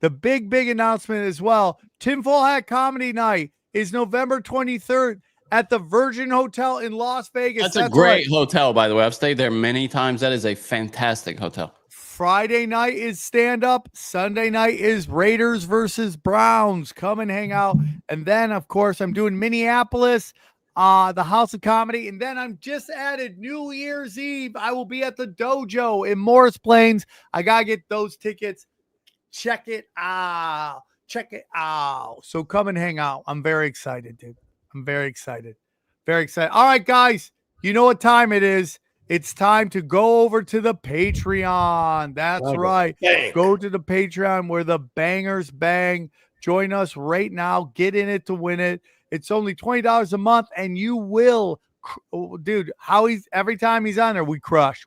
The big announcement as well. Tinfoil Hat Comedy Night is November 23rd at the Virgin Hotel in Las Vegas. That's a great hotel, by the way. I've stayed there many times. That is a fantastic hotel. Friday night is stand up. Sunday night is Raiders versus Browns. Come and hang out. And then, of course, I'm doing Minneapolis, the House of Comedy. And then I'm just added New Year's Eve. I will be at the Dojo in Morris Plains. I got to get those tickets. Check it out. Check it out. So come and hang out. I'm very excited, dude. I'm very excited. Very excited. All right, guys. You know what time it is. It's time to go over to the Patreon. That's right. Go to the Patreon where the bangers bang. Join us right now. Get in it to win it. It's only $20 a month, and you will, dude. Every time he's on there, we crush.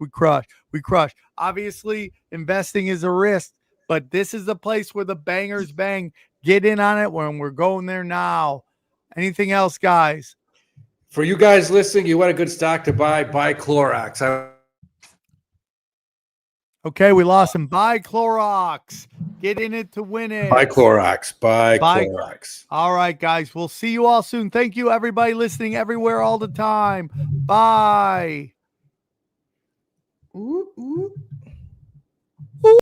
Obviously, investing is a risk, but this is the place where the bangers bang. Get in on it when we're going there now. Anything else, guys? For you guys listening, you want a good stock to buy Clorox. Okay, we lost him. Buy Clorox. Get in it to win it. Buy Clorox. Buy Clorox. All right, guys. We'll see you all soon. Thank you, everybody listening everywhere all the time. Bye. Ooh, ooh.